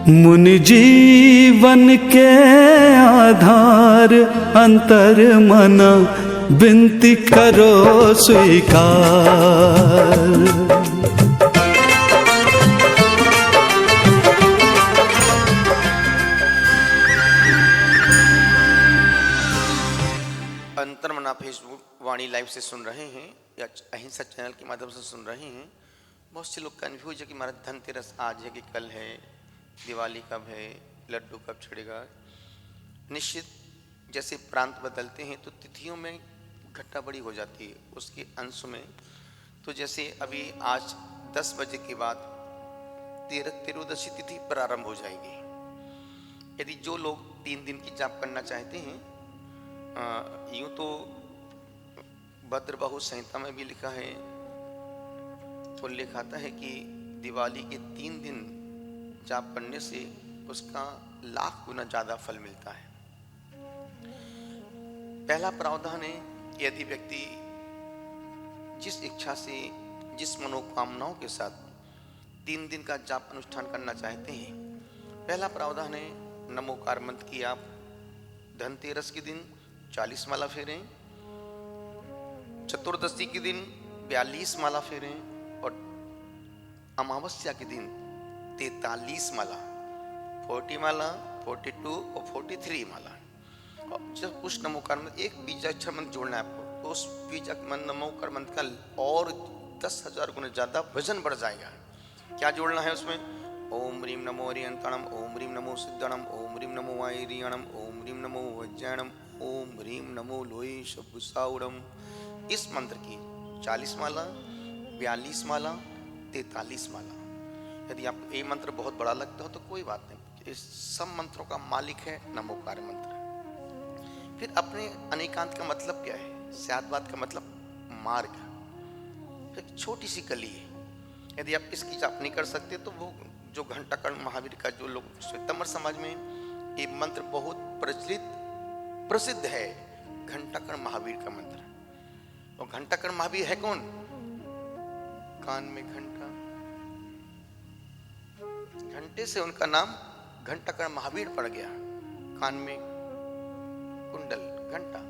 मुनि जीवन के आधार अंतर मना विनती करो स्वीकार। अंतर्मना फेसबुक वाणी लाइव से सुन रहे हैं या अहिंसा चैनल के माध्यम से सुन रहे हैं। बहुत से लोग कन्फ्यूज है कि हमारा धनतेरस आज है कि कल है, दिवाली कब है, लड्डू कब छिड़ेगा। निश्चित जैसे प्रांत बदलते हैं तो तिथियों में घटना बड़ी हो जाती है उसके अंश में। तो जैसे अभी आज 10 बजे के बाद त्रयोदशी तिथि प्रारंभ हो जाएगी। यदि जो लोग 3 दिन की जाप करना चाहते हैं, यूँ तो भद्रबाहु संहिता में भी लिखा है, उल्लेख आता है कि दिवाली के 3 दिन जाप करने से उसका लाख गुना ज़्यादा फल मिलता है। पहला प्रावधान है, यदि व्यक्ति जिस इच्छा से, जिस मनोकामनाओं के साथ 3 दिन का जाप अनुष्ठान करना चाहते हैं, पहला प्रावधान है नमोकार मंत्र की आप धनतेरस के दिन 40 माला फेरें, चतुर्दशी के दिन 42 माला फेरें और अमावस्या के दिन 43 माला, 40 माला, 42 और 43 माला। और जब उस नमोकार मंत्र एक बीजाक्षर मंत्र जोड़ना है आपको, तो उस बीजाक्षर नमोकार मंत्र का और 10,000 गुना ज्यादा वजन बढ़ जाएगा। क्या जोड़ना है उसमें? ओम ह्रीम नमो हरियंतणम, ओम ह्रीम नमो सिद्धणम, ओम ह्रीम नमो वायरियणम, ओम ह्रीम नमो वज्रयणम, ओम ह्रीम नमो लोई शब्दसाउरम। इस मंत्र की 40 माला, 42 माला, 43 माला। यदि आपको ये मंत्र बहुत बड़ा लगता हो तो कोई बात नहीं, इस सब मंत्रों का मालिक है नमोकार मंत्र। फिर अपने अनेकांत का मतलब क्या है? स्याद्वाद का मतलब मार्ग। एक छोटी सी कली है, यदि आप इसकी जाप नहीं कर सकते तो वो जो घंटाकर्ण महावीर का, जो लोग श्वेतांबर समाज में ये मंत्र बहुत प्रसिद्ध है, घंटाकर्ण महावीर का मंत्र। और घंटाकर्ण महावीर है कौन? कान में घंटा, घंटे से उनका नाम घंटाकर्ण महावीर पड़ गया। कान में कुंडल, घंटा,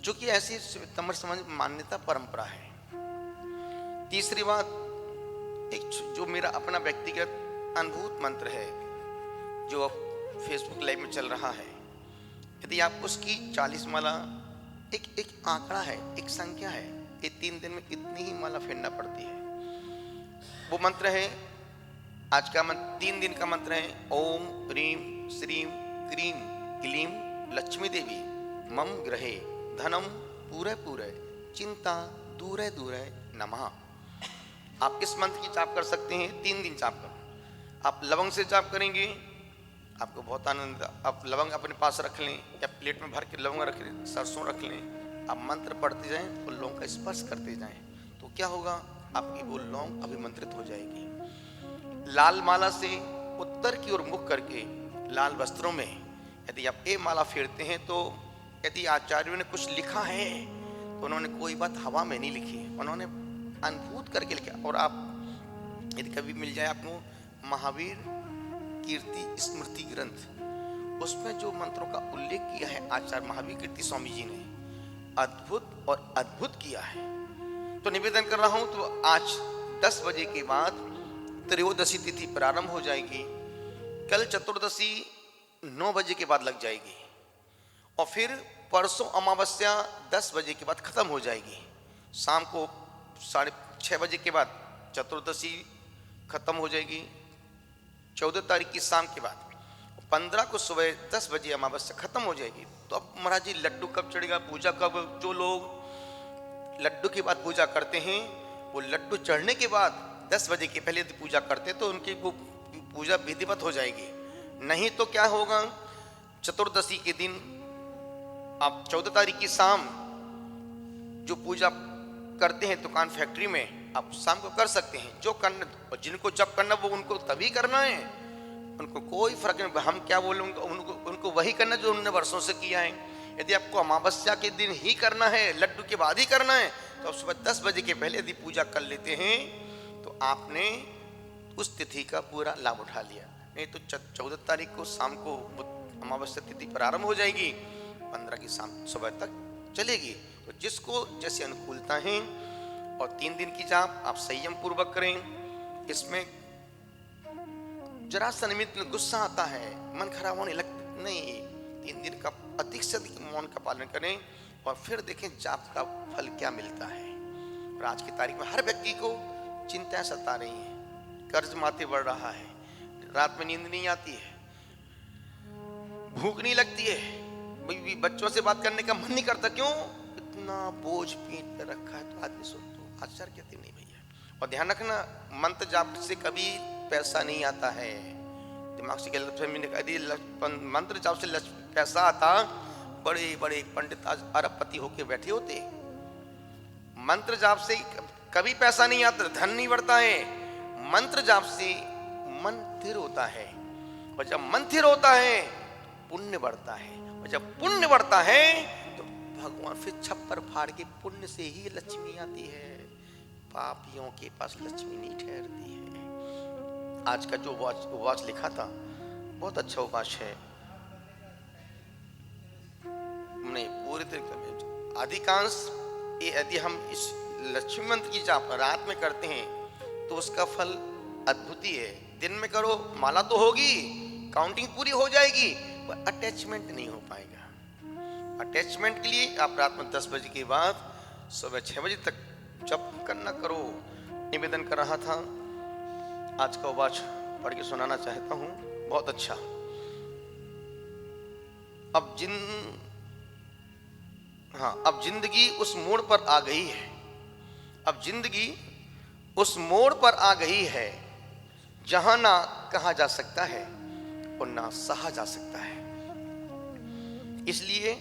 जो कि ऐसी श्वेतांबर समाज में मान्यता परंपरा है। तीसरी बात, एक जो मेरा अपना व्यक्तिगत अनुभूत मंत्र है जो फेसबुक लाइव में चल रहा है, यदि आप उसकी 40 माला, एक आंकड़ा है, एक संख्या है, ये 3 दिन में इतनी ही माला फेरना पड़ती है। वो मंत्र है, आज का मंत्र 3 दिन का मंत्र है, ओम ह्रीम श्रीम क्रीम क्लीम लक्ष्मी देवी मम ग्रहे धनम पूरे पूरे चिंता दूरे दूरे नमः। आप इस मंत्र की जाप कर सकते हैं 3 दिन जाप कर। आप लवंग से जाप करेंगे, आपको बहुत आनंद। आप लवंग अपने पास रख लें या प्लेट में भर के लवंग रख लें, सरसों रख लें, आप मंत्र पढ़ते जाएं और लौंग का स्पर्श करते जाएं, तो क्या होगा? आपकी वो लौंग अभिमंत्रित हो जाएगी। लाल माला से उत्तर की ओर मुख करके लाल वस्त्रों में यदि आप ये माला फेरते हैं, तो यदि आचार्यों ने कुछ लिखा है तो उन्होंने कोई बात हवा में नहीं लिखी, उन्होंने अनुभूत करके लिखा। और आप यदि कभी मिल जाए आपको महावीर कीर्ति स्मृति ग्रंथ, उसमें जो मंत्रों का उल्लेख किया है आचार्य महावीर कीर्ति स्वामी जी ने, अद्भुत और अद्भुत किया है। तो निवेदन कर रहा हूं, तो आज 10 बजे के बाद त्रयोदशी तिथि प्रारंभ हो जाएगी। कल चतुर्दशी 9 बजे के बाद लग जाएगी और फिर परसों अमावस्या 10 बजे के बाद खत्म हो जाएगी। शाम को 6:30 बजे के बाद चतुर्दशी खत्म हो जाएगी। 14 तारीख की शाम के बाद 15 को सुबह 10 बजे अमावस्या खत्म हो जाएगी। तो अब महाराज जी लड्डू कब चढ़ेगा, पूजा कब? जो लोग लड्डू के बाद पूजा करते हैं, वो लड्डू चढ़ने के बाद 10 बजे के पहले यदि पूजा करते हैं तो उनकी वो पूजा विधिवत हो जाएगी। नहीं तो क्या होगा, चतुर्दशी के दिन आप 14 तारीख की शाम जो पूजा करते हैं दुकान फैक्ट्री में, आप शाम को कर सकते हैं। जो करना, और जिनको जब करना वो उनको तभी करना है, उनको कोई फर्क नहीं। हम क्या बोलेंगे, उनको वही करना जो उन्होंने वर्षों से किया है। यदि आपको अमावस्या के दिन ही करना है, लड्डू के बाद ही करना है, तो आप सुबह 10 बजे के पहले यदि पूजा कर लेते हैं तो आपने उस तिथि का पूरा लाभ उठा लिया। नहीं तो 14 तारीख को शाम को अमावस्या तिथि प्रारंभ हो जाएगी, 15 की शाम सुबह तक चलेगी। तो जिसको जैसे अनुकूलता है। और 3 दिन की जाप आप संयम पूर्वक करें। इसमें जरा सा निमित्त में गुस्सा आता है, मन खराब होने लगता, नहीं, 3 दिन का अधिक से अधिक मौन का पालन करें और फिर देखें जाप का फल क्या मिलता है। और आज की तारीख में हर व्यक्ति को चिंताएं सता रही हैं, कर्ज माथे बढ़ रहा है, रात में नींद नहीं आती है, भूख नहीं लगती है, बच्चों से बात करने का मन नहीं करता। क्यों? इतना बोझ पीठ पे रखा है। तो आदमी सुन तो आश्चर्य कहती नहीं भैया। और ध्यान रखना, मंत्र जाप से कभी पैसा नहीं आता है। दिमाग से यदि मंत्र जाप से पैसा आता, बड़े बड़े पंडित आज अरबपति होके बैठे होते। मंत्र जाप से कभी पैसा नहीं आता, धन नहीं बढ़ता है। मंत्र जाप से मन स्थिर होता है, और जब मन स्थिर होता है पुण्य बढ़ता है, और जब पुण्य बढ़ता है तो भगवान फिर छप्पर फाड़ के पुण्य से ही लक्ष्मी आती है। पापियों के पास लक्ष्मी नहीं ठहरती है। आज का जो उपवास लिखा था बहुत अच्छा उपवास है। नहीं, पूरे तरीके अधिकांश यदि हम इस लक्ष्मी मंत्र की जाप रात में करते हैं तो उसका फल अद्भुत ही है। दिन में करो, माला तो होगी, काउंटिंग पूरी हो जाएगी, पर अटैचमेंट नहीं हो पाएगा। अटैचमेंट के लिए आप रात में 10 बजे के बाद सुबह 6 बजे तक जप करना करो। निवेदन कर रहा था, आज का उपवास पढ़ के सुनाना चाहता हूं, बहुत अच्छा। अब जिंदगी उस मोड़ पर आ गई है। अब जिंदगी उस मोड़ पर आ गई है जहां ना कहा जा सकता है और ना सहा जा सकता है। इसलिए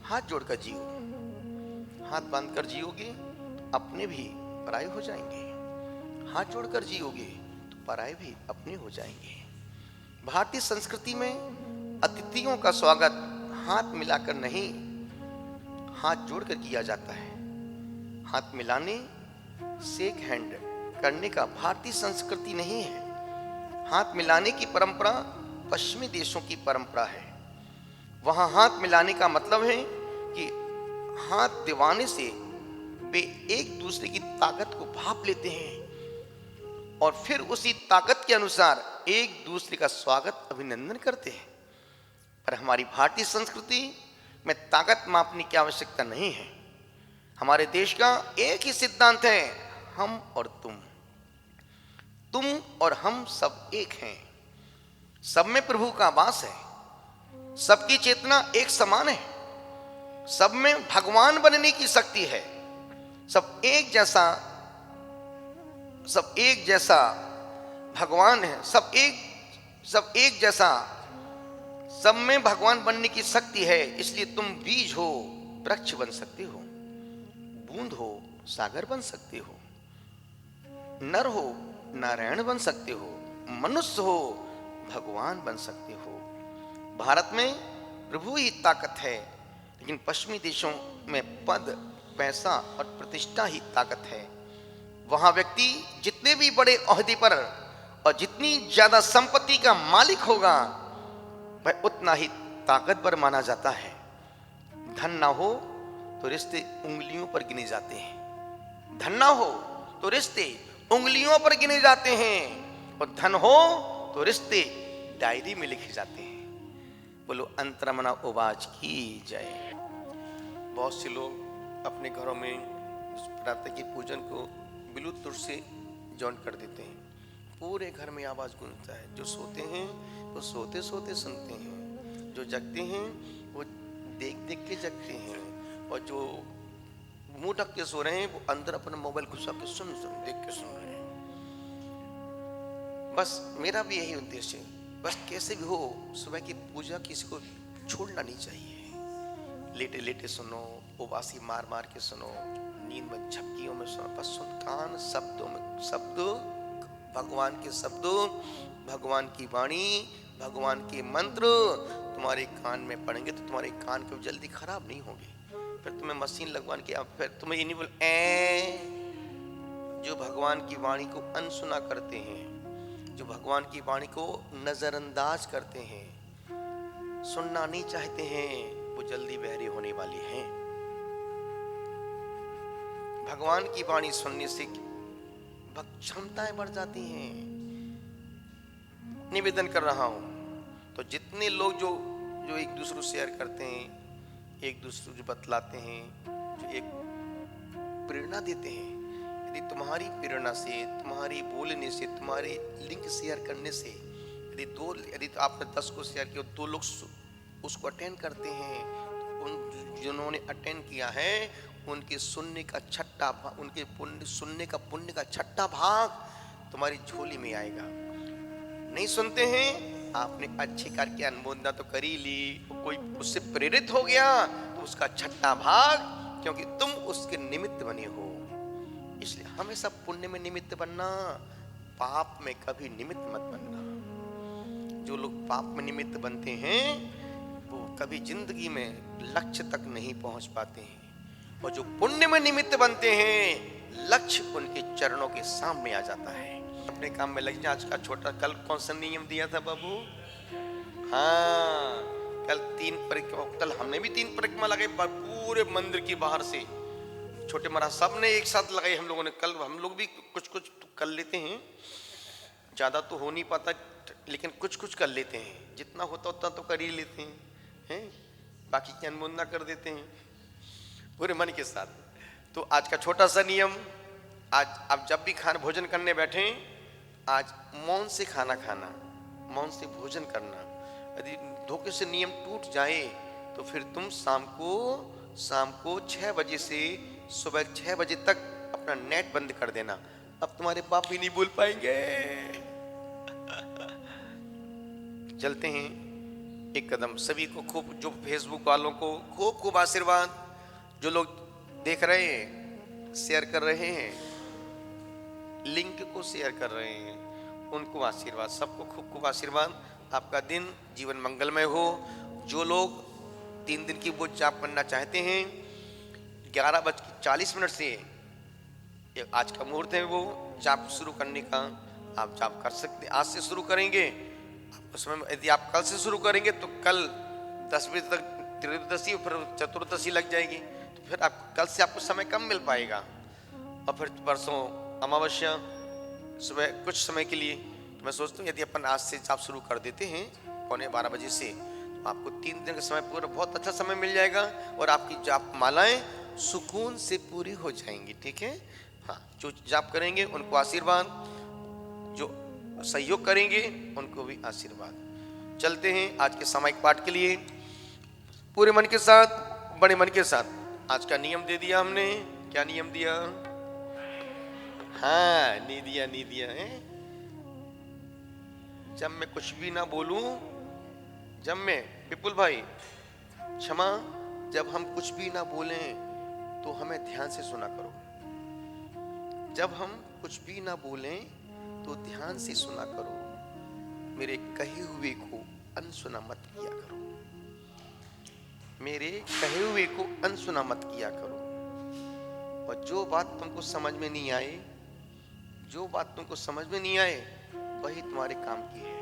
हाथ जोड़कर जियो। हाथ बांधकर जियोगे तो अपने भी पराये हो जाएंगे, हाथ जोड़कर जियोगे तो पराये भी अपने हो जाएंगे। भारतीय संस्कृति में अतिथियों का स्वागत हाथ मिलाकर नहीं, हाथ जोड़कर किया जाता है। हाथ मिलाने, शेक हैंड करने का भारतीय संस्कृति नहीं है। हाथ मिलाने की परंपरा पश्चिमी देशों की परंपरा है। वहां हाथ मिलाने का मतलब है कि हाथ दिवाने से वे एक दूसरे की ताकत को भाप लेते हैं और फिर उसी ताकत के अनुसार एक दूसरे का स्वागत, अभिनंदन करते हैं। पर हमारी भारतीय संस्कृति में ताकत मापने की आवश्यकता नहीं है। हमारे देश का एक ही सिद्धांत है, हम और तुम और हम सब एक हैं। सब में प्रभु का वास है, सबकी चेतना एक समान है, सब में भगवान बनने की शक्ति है। सब एक जैसा भगवान है, सब एक जैसा, सब में भगवान बनने की शक्ति है। इसलिए तुम बीज हो, वृक्ष बन सकते हो, बूंद हो, सागर बन सकते हो, नर हो, नारायण बन सकते हो, मनुष्य हो, भगवान बन सकते हो। भारत में प्रभु ही ताकत है, लेकिन पश्चिमी देशों में पद, पैसा और प्रतिष्ठा ही ताकत है। वहां व्यक्ति जितने भी बड़े ओहदे पर और जितनी ज्यादा संपत्ति का मालिक होगा वह उतना ही ताकतवर माना जाता है। धन ना हो तो रिश्ते उंगलियों पर गिने जाते हैं, धन ना हो तो रिश्ते उंगलियों पर गिने जाते हैं, और धन हो तो रिश्ते डायरी में लिखे जाते हैं। बोलो अंतरमना उवाच की जय। बहुत से लोग अपने घरों में प्रातः के पूजन को ब्लूटूथ से जॉइन कर देते हैं, पूरे घर में आवाज गूंजता है। जो सोते हैं वो सोते सोते सुनते हैं, जो जगते हैं वो देख देख के जगते हैं, और जो मुंह ढक के सो रहे हैं वो अंदर अपना मोबाइल घुसा के सुन देख के सुन रहे हैं। बस मेरा भी यही उद्देश्य है, बस कैसे भी हो सुबह की पूजा किसी को छोड़ना नहीं चाहिए। लेटे लेटे सुनो, उबासी मार मार के सुनो, नींद में झपकियों में सुनो, बस सुन, कान शब्दों में शब्द, भगवान के शब्दों, भगवान की वाणी, भगवान के मंत्र तुम्हारे कान में पड़ेंगे तो तुम्हारे कान कभी जल्दी खराब नहीं होंगे। फिर तुम्हें मशीन लगवाने की, फिर तुम्हें ये नहीं बोल जो भगवान की वाणी को अनसुना करते हैं, जो भगवान की वाणी को नजरअंदाज करते हैं, सुनना नहीं चाहते हैं, वो जल्दी बहरे होने वाले हैं। भगवान की वाणी सुनने से क्षमताएं बढ़ जाती हैं। निवेदन कर रहा हूं, तो जितने लोग जो एक दूसरे को शेयर करते हैं, एक दूसरे को बतलाते हैं, जो एक प्रेरणा देते हैं, यदि तुम्हारी प्रेरणा से, तुम्हारी बोलने से, तुम्हारे लिंक शेयर करने से, यदि तो आपने 10 को शेयर किया, 2 लोग उसको अटेंड करते हैं, तो उन जिन्होंने अटेंड किया है उनके सुनने का छठा भाग, उनके सुनने का पुण्य का छठा भाग तुम्हारी झोली में आएगा। नहीं सुनते हैं, आपने अच्छे कार्य की अनुमोदना तो कर ही ली, कोई उससे प्रेरित हो गया तो उसका छठा भाग, क्योंकि तुम उसके निमित्त बने हो। इसलिए हमेशा पुण्य में निमित्त बनना, पाप में कभी निमित्त मत बनना। जो लोग पाप में निमित्त बनते हैं वो कभी जिंदगी में लक्ष्य तक नहीं पहुंच पाते हैं, और जो पुण्य में निमित्त बनते हैं लक्ष्य उनके चरणों के सामने आ जाता है। अपने काम में लग जाए। आज का छोटा, कल कौन सा नियम दिया था बाबू? हाँ, कल हमने भी 3 परिक्रमा लगाई पूरे मंदिर की बाहर से। छोटे महाराज सब ने एक साथ लगाई हम लोगों ने। कल हम लोग भी कुछ कर लेते हैं, ज्यादा तो हो नहीं पाता, लेकिन कुछ कर लेते हैं। जितना होता उतना तो कर ही लेते हैं, बाकी की अनुमोदना कर देते हैं पूरे मन के साथ। तो आज का छोटा सा नियम, आज आप जब भी भोजन करने बैठे, आज मौन से खाना खाना, मौन से भोजन करना। यदि धोखे से नियम टूट जाए तो फिर तुम शाम को 6 बजे से सुबह 6 बजे तक अपना नेट बंद कर देना। अब तुम्हारे बाप भी नहीं बोल पाएंगे। चलते हैं एक कदम। सभी को खूब, जो फेसबुक वालों को खूब आशीर्वाद, जो लोग देख रहे हैं, शेयर कर रहे हैं, लिंक को शेयर कर रहे हैं, उनको आशीर्वाद। सबको खूब आशीर्वाद। आपका दिन जीवन मंगलमय हो। जो लोग 3 दिन की वो जाप करना चाहते हैं, 11:40 से आज का मुहूर्त है, वो जाप शुरू करने का आप जाप कर सकते हैं। आज से शुरू करेंगे, उसमें यदि आप कल से शुरू करेंगे तो कल 10 बजे तक त्रयोदशी, फिर चतुर्दशी लग जाएगी, तो फिर आप कल से आपको समय कम मिल पाएगा। और फिर परसों अमावस्या, सुबह कुछ समय के लिए। तो मैं सोचता हूँ यदि अपन आज से जाप शुरू कर देते हैं 11:15 बजे से, तो आपको 3 दिन का समय पूरा बहुत अच्छा समय मिल जाएगा, और आपकी जाप मालाएं सुकून से पूरी हो जाएंगी। ठीक है, हाँ। जो जाप करेंगे उनको आशीर्वाद, जो सहयोग करेंगे उनको भी आशीर्वाद। चलते हैं आज के सामायिक पाठ के लिए पूरे मन के साथ, बड़े मन के साथ। आज का नियम दे दिया हमने। क्या नियम दिया? हाँ, नहीं दिया है। जब मैं कुछ भी ना बोलूं, जब मैं, विपुल भाई क्षमा, जब हम कुछ भी ना बोलें तो हमें ध्यान से सुना करो। जब हम कुछ भी ना बोलें तो ध्यान से सुना करो। मेरे कहे हुए को अनसुना मत किया करो। मेरे कहे हुए को अनसुना मत किया करो। और जो बात तुमको समझ में नहीं आए, वही तुम्हारे काम की है।